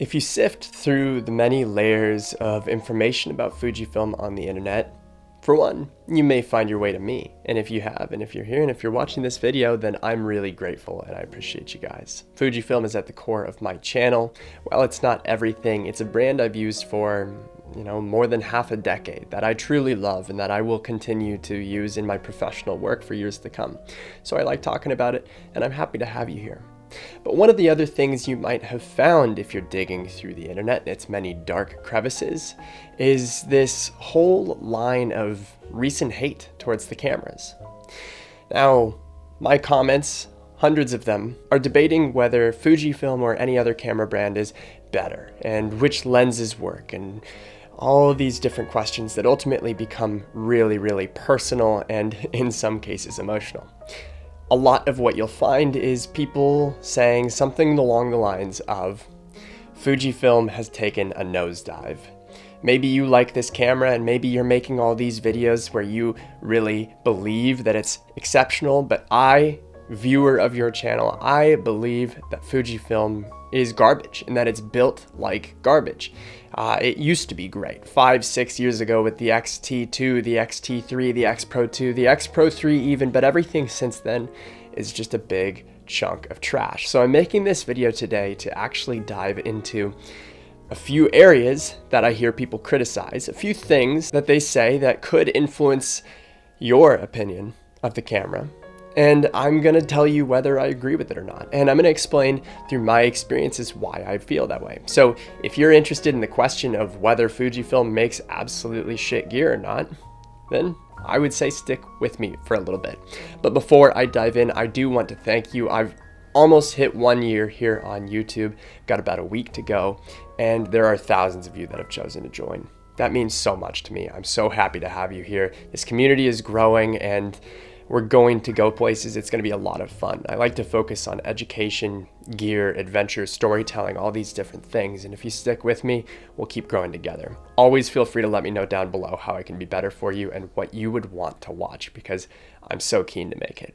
If you sift through the many layers of information about Fujifilm on the internet, for one, you may find your way to me. And if you have, and if you're here, and if you're watching this video, then I'm really grateful and I appreciate you guys. Fujifilm is at the core of my channel. While it's not everything, it's a brand I've used for, more than half a decade that I truly love and that I will continue to use in my professional work for years to come. So I like talking about it, and I'm happy to have you here. But one of the other things you might have found if you're digging through the internet and its many dark crevices is this whole line of recent hate towards the cameras. Now, my comments, hundreds of them, are debating whether Fujifilm or any other camera brand is better and which lenses work and all of these different questions that ultimately become really, really personal and in some cases emotional. A lot of what you'll find is people saying something along the lines of, Fujifilm has taken a nosedive. Maybe you like this camera and maybe you're making all these videos where you really believe that it's exceptional, but I, viewer of your channel, I believe that Fujifilm is garbage and that it's built like garbage. It used to be great 5-6 years ago with the X-T2, the X-T3, the X Pro 2, the X Pro 3 even, but everything since then is just a big chunk of trash. So I'm making this video today to actually dive into a few areas that I hear people criticize, a few things that they say that could influence your opinion of the camera. And I'm going to tell you whether I agree with it or not. And I'm going to explain through my experiences why I feel that way. So if you're interested in the question of whether Fujifilm makes absolutely shit gear or not, then I would say stick with me for a little bit. But before I dive in, I do want to thank you. I've almost hit 1 year here on YouTube, got about a week to go, and there are thousands of you that have chosen to join. That means so much to me. I'm so happy to have you here. This community is growing and we're going to go places. It's going to be a lot of fun. I like to focus on education, gear, adventure, storytelling, all these different things. And if you stick with me, we'll keep growing together. Always feel free to let me know down below how I can be better for you and what you would want to watch, because I'm so keen to make it.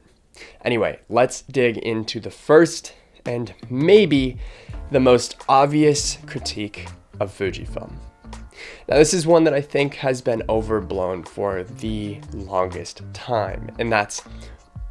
Anyway, let's dig into the first and maybe the most obvious critique of Fujifilm. Now, this is one that I think has been overblown for the longest time, and that's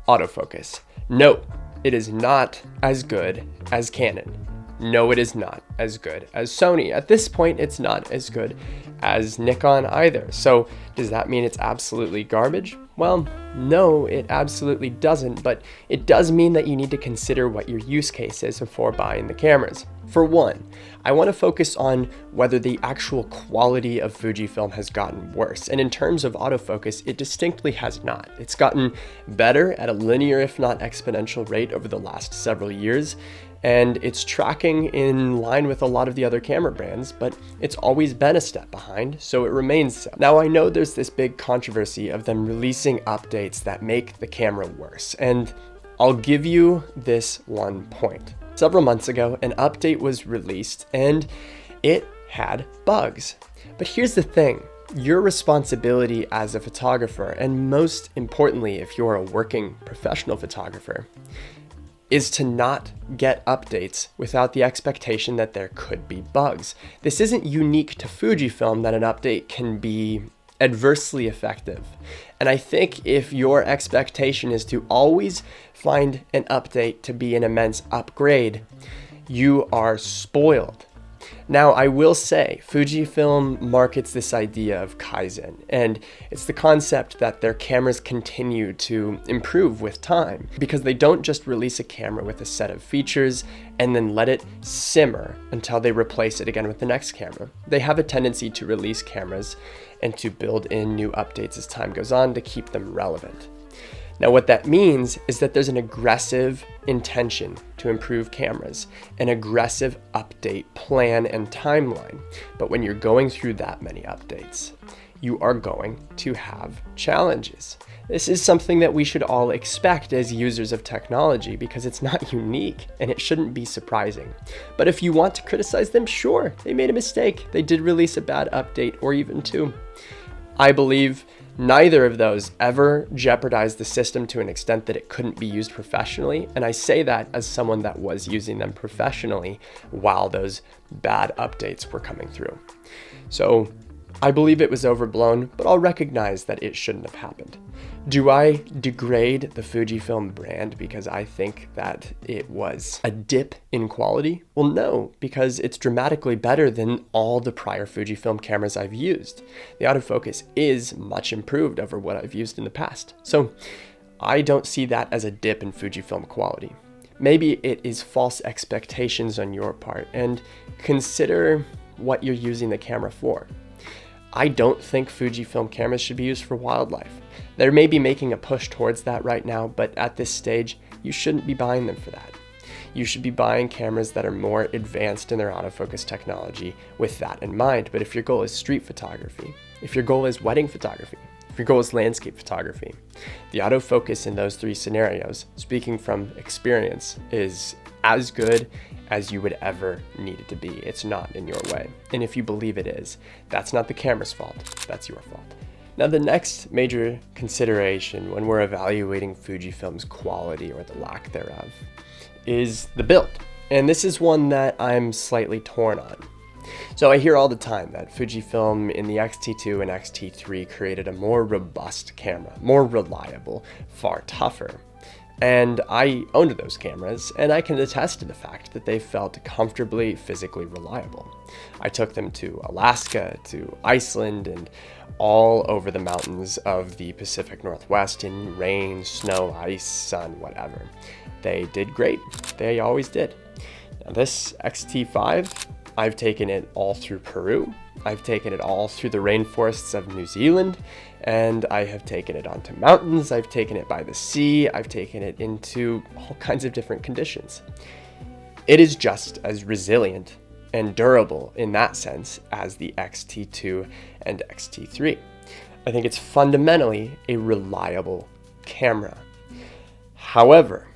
autofocus. No, it is not as good as Canon. No, it is not as good as Sony. At this point, it's not as good as Nikon either. So does that mean it's absolutely garbage? Well, no, it absolutely doesn't, but it does mean that you need to consider what your use case is before buying the cameras. For one, I want to focus on whether the actual quality of Fujifilm has gotten worse. And in terms of autofocus, it distinctly has not. It's gotten better at a linear, if not exponential rate over the last several years. And it's tracking in line with a lot of the other camera brands, but it's always been a step behind, so it remains so. Now, I know there's this big controversy of them releasing updates that make the camera worse, and I'll give you this one point. Several months ago, an update was released and it had bugs. But here's the thing. Your responsibility as a photographer, and most importantly, if you're a working professional photographer, is to not get updates without the expectation that there could be bugs. This isn't unique to Fujifilm that an update can be adversely effective. And I think if your expectation is to always find an update to be an immense upgrade, you are spoiled. Now, I will say Fujifilm markets this idea of Kaizen, and it's the concept that their cameras continue to improve with time, because they don't just release a camera with a set of features and then let it simmer until they replace it again with the next camera. They have a tendency to release cameras and to build in new updates as time goes on to keep them relevant. Now, what that means is that there's an aggressive intention to improve cameras, an aggressive update plan and timeline. But when you're going through that many updates, you are going to have challenges. This is something that we should all expect as users of technology because it's not unique and it shouldn't be surprising. But if you want to criticize them, sure, they made a mistake. They did release a bad update or even two. I believe neither of those ever jeopardized the system to an extent that it couldn't be used professionally, and I say that as someone that was using them professionally while those bad updates were coming through. So I believe it was overblown, but I'll recognize that it shouldn't have happened. Do I degrade the Fujifilm brand because I think that it was a dip in quality? Well, no, because it's dramatically better than all the prior Fujifilm cameras I've used. The autofocus is much improved over what I've used in the past. So I don't see that as a dip in Fujifilm quality. Maybe it is false expectations on your part, and consider what you're using the camera for. I don't think Fujifilm cameras should be used for wildlife. They may be making a push towards that right now, but at this stage, you shouldn't be buying them for that. You should be buying cameras that are more advanced in their autofocus technology with that in mind. But if your goal is street photography, if your goal is wedding photography, if your goal is landscape photography, the autofocus in those three scenarios, speaking from experience, is as good as you would ever need it to be. It's not in your way. And if you believe it is, that's not the camera's fault, that's your fault. Now, the next major consideration when we're evaluating Fujifilm's quality or the lack thereof is the build. And this is one that I'm slightly torn on. So I hear all the time that Fujifilm in the X-T2 and X-T3 created a more robust camera, more reliable, far tougher. And I owned those cameras, and I can attest to the fact that they felt comfortably physically reliable. I took them to Alaska, to Iceland, and all over the mountains of the Pacific Northwest in rain, snow, ice, sun, whatever. They did great. They always did. Now this X-T5, I've taken it all through Peru. I've taken it all through the rainforests of New Zealand, and I have taken it onto mountains. I've taken it by the sea. I've taken it into all kinds of different conditions. It is just as resilient and durable in that sense as the X-T2 and X-T3. I think it's fundamentally a reliable camera. However,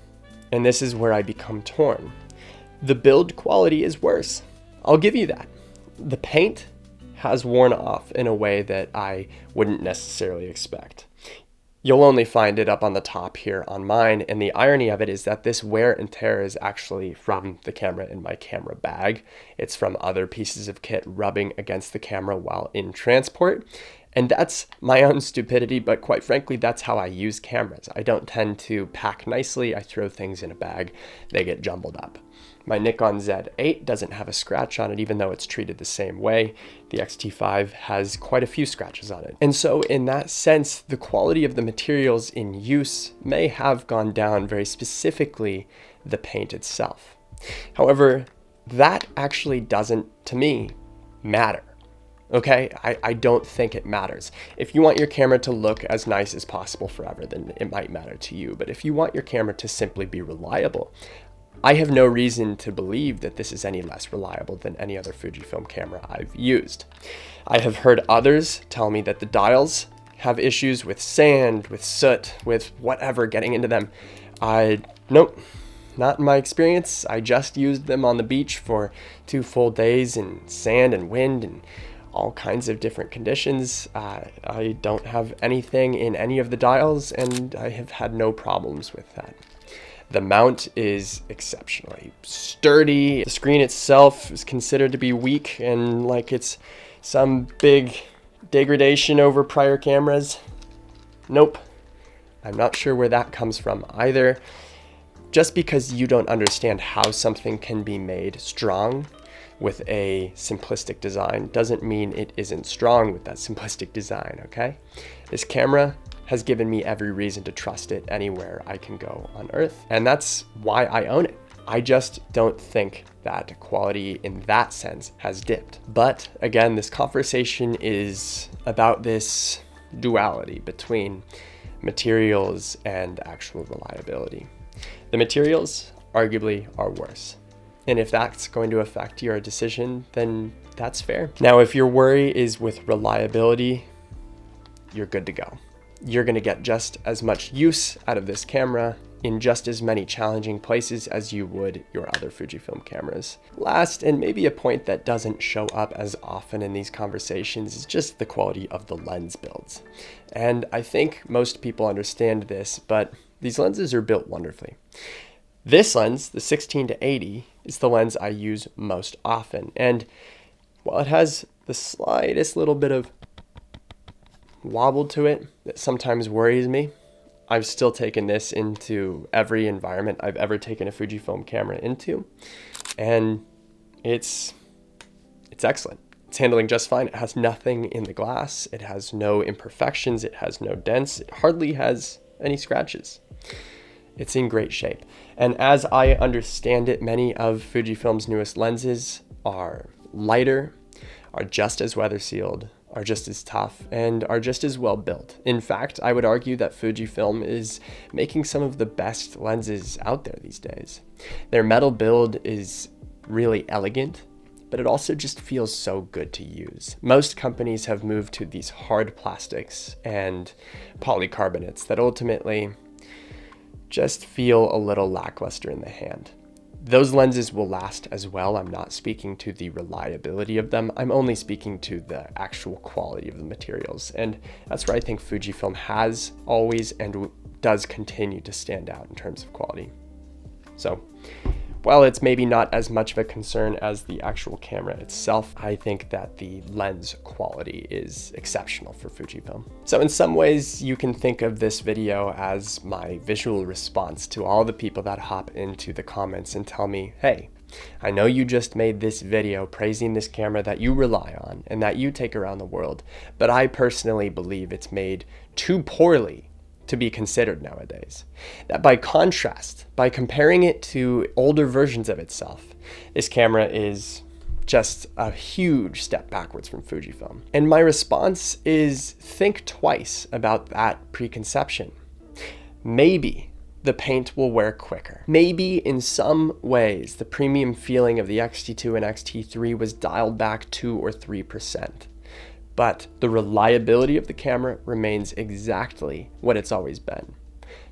and this is where I become torn, the build quality is worse. I'll give you that. The paint has worn off in a way that I wouldn't necessarily expect. You'll only find it up on the top here on mine, and the irony of it is that this wear and tear is actually from the camera in my camera bag. It's from other pieces of kit rubbing against the camera while in transport, and that's my own stupidity, but quite frankly, that's how I use cameras. I don't tend to pack nicely. I throw things in a bag, they get jumbled up. My Nikon Z8 doesn't have a scratch on it, even though it's treated the same way. The X-T5 has quite a few scratches on it. And so in that sense, the quality of the materials in use may have gone down, very specifically the paint itself. However, that actually doesn't, to me, matter. Okay, I don't think it matters. If you want your camera to look as nice as possible forever, then it might matter to you. But if you want your camera to simply be reliable, I have no reason to believe that this is any less reliable than any other Fujifilm camera I've used. I have heard others tell me that the dials have issues with sand, with soot, with whatever getting into them. Nope, not in my experience. I just used them on the beach for 2 full days in sand and wind and all kinds of different conditions. I don't have anything in any of the dials, and I have had no problems with that. The mount is exceptionally sturdy. The screen itself is considered to be weak and like it's some big degradation over prior cameras. Nope. I'm not sure where that comes from either. Just because you don't understand how something can be made strong with a simplistic design doesn't mean it isn't strong with that simplistic design, okay? This camera has given me every reason to trust it anywhere I can go on Earth, and that's why I own it. I just don't think that quality in that sense has dipped. But again, this conversation is about this duality between materials and actual reliability. The materials arguably are worse. And if that's going to affect your decision, then that's fair. Now, if your worry is with reliability, you're good to go. You're gonna get just as much use out of this camera in just as many challenging places as you would your other Fujifilm cameras. Last, and maybe a point that doesn't show up as often in these conversations, is just the quality of the lens builds. And I think most people understand this, but these lenses are built wonderfully. This lens, the 16-80, is the lens I use most often. And while it has the slightest little bit of wobble to it that sometimes worries me, I've still taken this into every environment I've ever taken a Fujifilm camera into, and it's excellent. It's handling just fine. It has nothing in the glass. It has no imperfections. It has no dents. It hardly has any scratches. It's in great shape. And as I understand it, many of Fujifilm's newest lenses are lighter, are just as weather sealed, are just as tough, and are just as well built. In fact, I would argue that Fujifilm is making some of the best lenses out there these days. Their metal build is really elegant, but it also just feels so good to use. Most companies have moved to these hard plastics and polycarbonates that ultimately just feel a little lackluster in the hand. Those lenses will last as well. I'm not speaking to the reliability of them. I'm only speaking to the actual quality of the materials. And that's where I think Fujifilm has always and does continue to stand out in terms of quality. So while it's maybe not as much of a concern as the actual camera itself, I think that the lens quality is exceptional for Fujifilm. So in some ways, you can think of this video as my visual response to all the people that hop into the comments and tell me, hey, I know you just made this video praising this camera that you rely on and that you take around the world, but I personally believe it's made too poorly to be considered nowadays. That by contrast, by comparing it to older versions of itself, this camera is just a huge step backwards from Fujifilm. And my response is, think twice about that preconception. Maybe the paint will wear quicker. Maybe in some ways, the premium feeling of the X-T2 and X-T3 was dialed back 2 or 3%. But the reliability of the camera remains exactly what it's always been.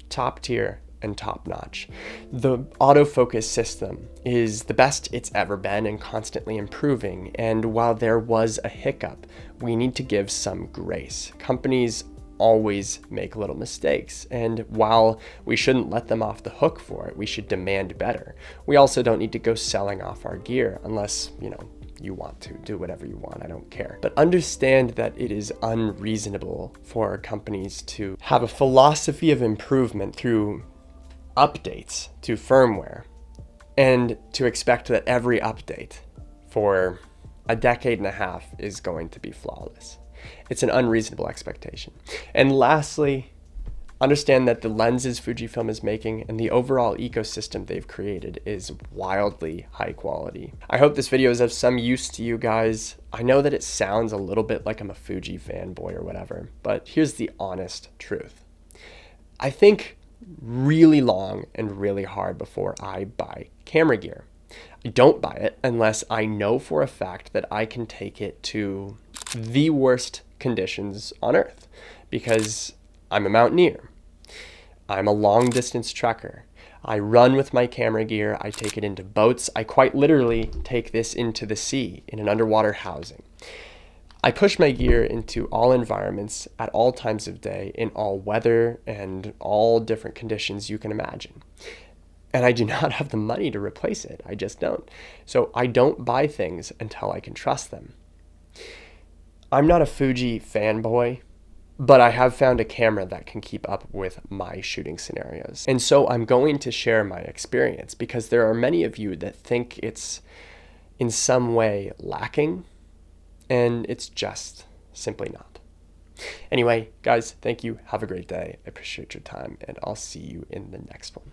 Top tier and top notch. The autofocus system is the best it's ever been and constantly improving. And while there was a hiccup, we need to give some grace. Companies always make little mistakes. And while we shouldn't let them off the hook for it, we should demand better. We also don't need to go selling off our gear unless, you want to do whatever you want, I don't care. But understand that it is unreasonable for companies to have a philosophy of improvement through updates to firmware and to expect that every update for a decade and a half is going to be flawless. It's an unreasonable expectation. And lastly, understand that the lenses Fujifilm is making and the overall ecosystem they've created is wildly high quality. I hope this video is of some use to you guys. I know that it sounds a little bit like I'm a Fuji fanboy or whatever, but here's the honest truth. I think really long and really hard before I buy camera gear. I don't buy it unless I know for a fact that I can take it to the worst conditions on earth, because I'm a mountaineer. I'm a long distance trekker. I run with my camera gear. I take it into boats. I quite literally take this into the sea in an underwater housing. I push my gear into all environments at all times of day in all weather and all different conditions you can imagine. And I do not have the money to replace it. I just don't. So I don't buy things until I can trust them. I'm not a Fuji fanboy, but I have found a camera that can keep up with my shooting scenarios. And so I'm going to share my experience because there are many of you that think it's in some way lacking, and it's just simply not. Anyway, guys, thank you. Have a great day. I appreciate your time, and I'll see you in the next one.